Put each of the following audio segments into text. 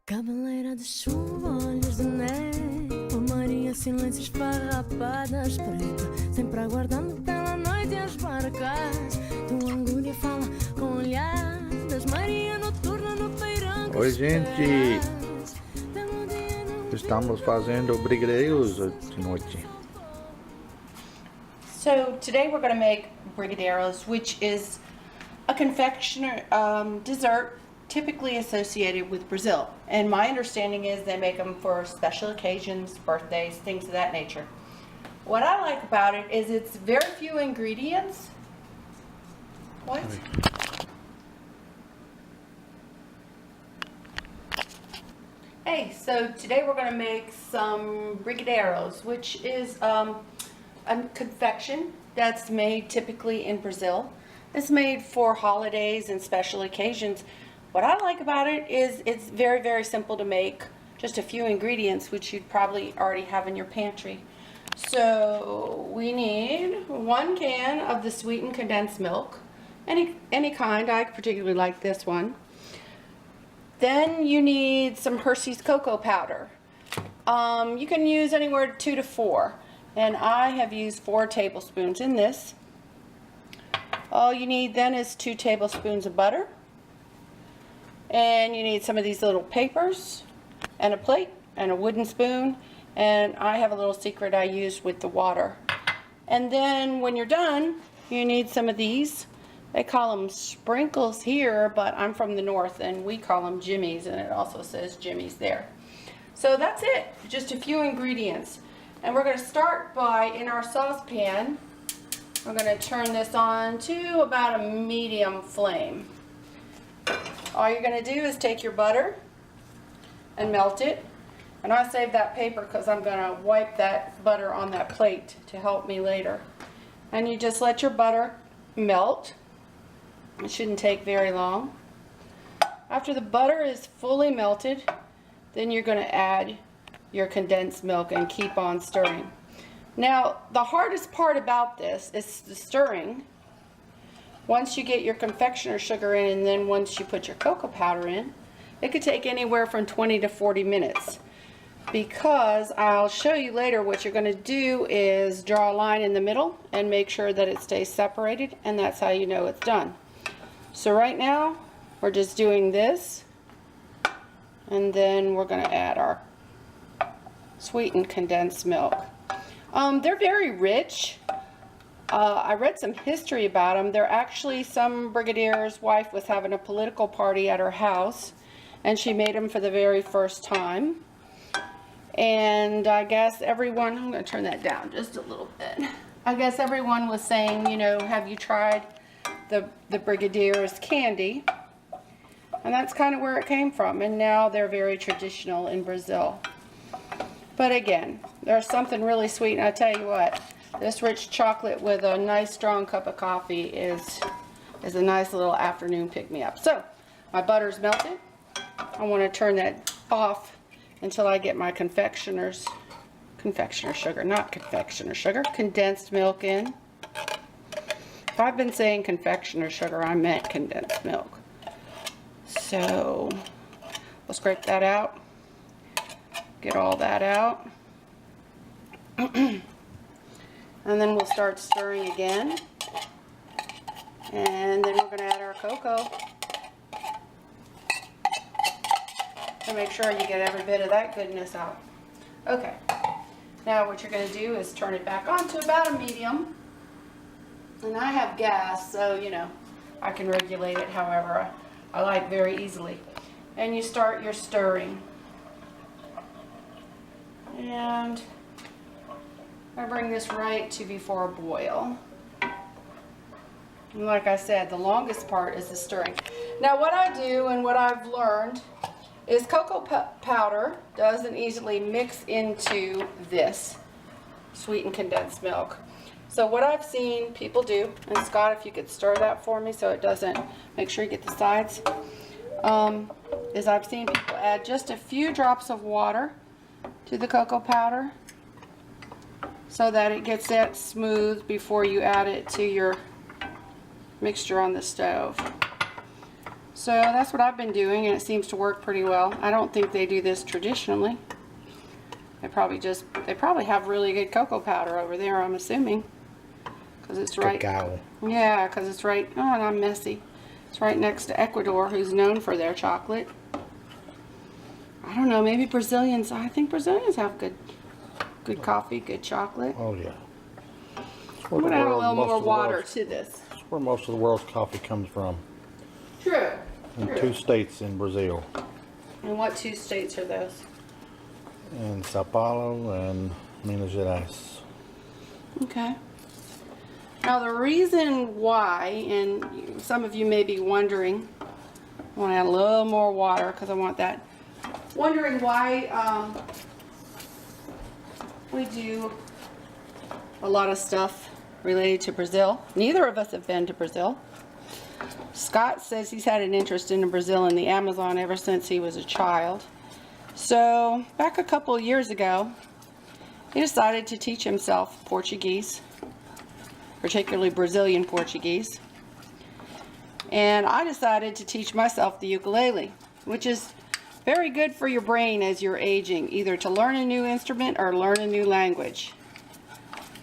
Cabeleira de chuva, olhos de neve, Maria, silêncio, esfarrapadas, preta, sempre aguardando pela noite as barcas. Tua angústia fala com olhadas, Maria noturna no feirão. Oi, gente, estamos fazendo brigadeiros de noite. So today we're going to make Brigadeiros, which is a confectioner dessert typically associated with Brazil. And my understanding is they make them for special occasions, birthdays, things of that nature. What I like about it is it's very few ingredients. What? Hey, so today we're going to make some Brigadeiros, which is a confection that's made typically in Brazil. It's made for holidays and special occasions. What I like about it is it's very, very simple to make. Just a few ingredients, which you'd probably already have in your pantry. So we need 1 can of the sweetened condensed milk, any kind. I particularly like this one. Then you need some Hershey's cocoa powder. You can use anywhere 2 to 4, and I have used 4 tablespoons in this. All you need then is 2 tablespoons of butter. And you need some of these little papers and a plate and a wooden spoon, and I have a little secret I use with the water. And then when you're done, you need some of these. They call them sprinkles here, but I'm from the north and we call them jimmies, and it also says jimmies there. So that's it, just a few ingredients. And we're going to start by, in our saucepan, we're going to turn this on to about a medium flame. All you're going to do is take your butter and melt it. And I saved that paper because I'm going to wipe that butter on that plate to help me later. And you just let your butter melt. It shouldn't take very long. After the butter is fully melted, then you're going to add your condensed milk and keep on stirring. Now, the hardest part about this is the stirring. Once you get your confectioner sugar in, and then once you put your cocoa powder in, it could take anywhere from 20 to 40 minutes. Because I'll show you later, what you're going to do is draw a line in the middle and make sure that it stays separated, and that's how you know it's done. So right now, we're just doing this, and then we're going to add our sweetened condensed milk. They're very rich. I read some history about them. They're actually, some brigadier's wife was having a political party at her house, and she made them for the very first time. And I guess everyone, I'm going to turn that down just a little bit. I guess everyone was saying, you know, have you tried the brigadier's candy? And that's kind of where it came from. And now they're very traditional in Brazil. But again, there's something really sweet, and I tell you what, this rich chocolate with a nice strong cup of coffee is a nice little afternoon pick-me-up. So, my butter's melted. I want to turn that off until I get my confectioner sugar, condensed milk in. If I've been saying confectioner sugar, I meant condensed milk. So, we'll scrape that out. Get all that out. And then we'll start stirring again. And then we're going to add our cocoa. To make sure you get every bit of that goodness out. Okay. Now what you're going to do is turn it back on to about a medium. And I have gas, so you know, I can regulate it however I like, very easily. And you start your stirring. And I bring this right to before a boil. And like I said, the longest part is the stirring. Now what I do and what I've learned is cocoa powder doesn't easily mix into this sweetened condensed milk. So what I've seen people do, and Scott, if you could stir that for me so it doesn't, make sure you get the sides, is I've seen people add just a few drops of water to the cocoa powder so that it gets that smooth before you add it to your mixture on the stove. So that's what I've been doing, and it seems to work pretty well. I don't think they do this traditionally. They probably have really good cocoa powder over there, I'm assuming. Because it's right. Cacao. Yeah, because it's right. Oh, and I'm messy. It's right next to Ecuador, who's known for their chocolate. I don't know, maybe Brazilians. I think Brazilians have good coffee, good chocolate. Oh yeah. I'm gonna add a little more water to this. That's where most of the world's coffee comes from. True. In 2 states in Brazil. And what 2 states are those? In Sao Paulo and Minas Gerais. Okay. Now the reason why, and some of you may be wondering, I want to add a little more water because I want that. Wondering why we do a lot of stuff related to Brazil. Neither of us have been to Brazil. Scott says he's had an interest in Brazil and the Amazon ever since he was a child. So back a couple of years ago, he decided to teach himself Portuguese, particularly Brazilian Portuguese. And I decided to teach myself the ukulele, which is very good for your brain as you're aging, either to learn a new instrument or learn a new language.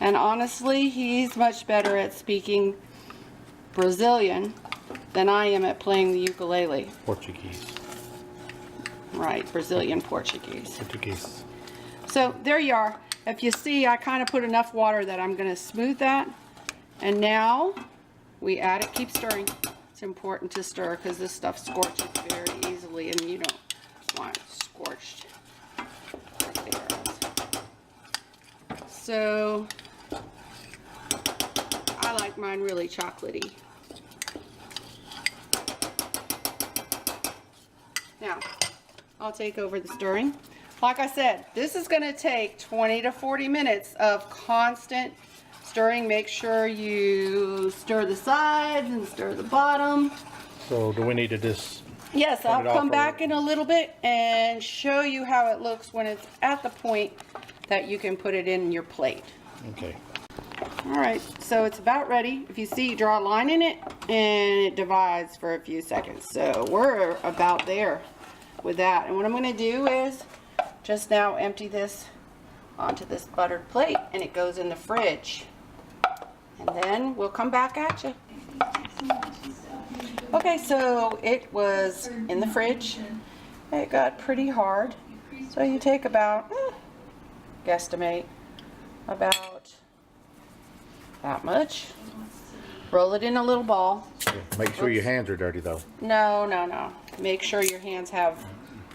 And honestly, he's much better at speaking Brazilian than I am at playing the ukulele. Portuguese. Right, Brazilian Portuguese. Portuguese. So there you are. If you see, I kind of put enough water that I'm going to smooth that. And now we add it. Keep stirring. It's important to stir because this stuff scorches very easily and you don't want it scorched. Right there. So I like mine really chocolatey. Now, I'll take over the stirring. Like I said, this is going to take 20 to 40 minutes of constant stirring. Make sure you stir the sides and stir the bottom. So do we need to just... Yes, I'll come back in a little bit and show you how it looks when it's at the point that you can put it in your plate. Okay. Alright, so it's about ready. If you see, you draw a line in it and it divides for a few seconds. So we're about there with that. And what I'm going to do is just now empty this onto this buttered plate and it goes in the fridge. And then we'll come back at you. Okay, so it was in the fridge. It got pretty hard. So you take about, guesstimate, about that much. Roll it in a little ball. Make sure your hands are dirty though. No, no, no. Make sure your hands have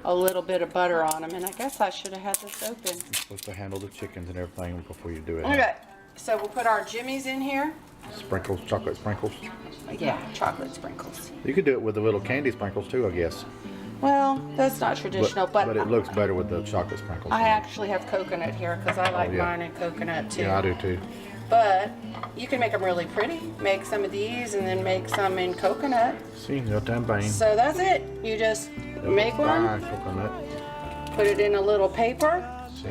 a little bit of butter on them. And I guess I should have had this open. You're supposed to handle the chickens and everything before you do it. Okay, so we'll put our jimmies in here. Sprinkles, chocolate sprinkles. Yeah, chocolate sprinkles. You could do it with the little candy sprinkles too, I guess. Well, that's not traditional, but it looks better with the chocolate sprinkles. I actually have coconut here because I like yeah. mine in coconut too. Yeah, I do too. But you can make them really pretty. Make some of these and then make some in coconut. See, no também. So that's it. You just make one, Coconut. put it in a little paper, See?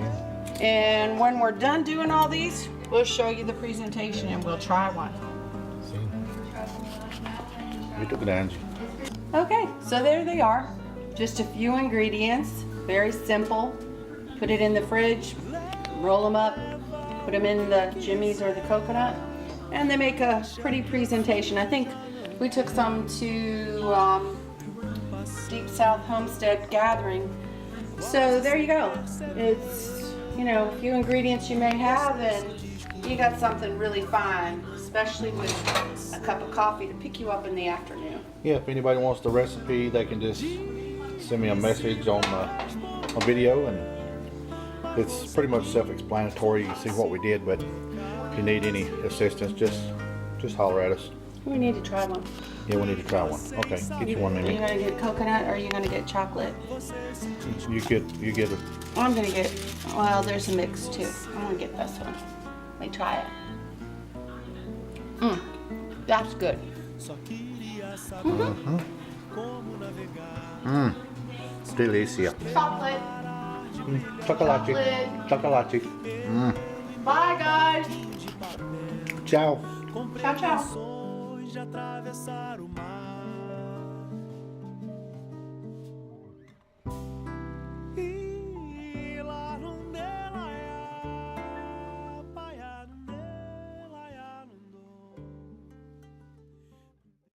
and when we're done doing all these, we'll show you the presentation and we'll try one. See? We took it, Angie. Okay, so there they are. Just a few ingredients, very simple. Put it in the fridge, roll them up, put them in the jimmies or the coconut, and they make a pretty presentation. I think we took some to Deep South Homestead Gathering. So there you go. It's, you know, a few ingredients you may have and you got something really fine, especially with a cup of coffee to pick you up in the afternoon. Yeah, if anybody wants the recipe, they can just send me a message on a video, and it's pretty much self-explanatory. You can see what we did, but if you need any assistance, just holler at us. We need to try one. Yeah, we need to try one. Okay, get you one, Are you Mimi. gonna get coconut or are you gonna get chocolate? You get it. I'm gonna get, well, there's a mix too. I'm gonna get this one. Let me try it. That's good. Delícia. Chocolate. Chocolate. Chocolate. Bye guys. Ciao. Ciao, ciao.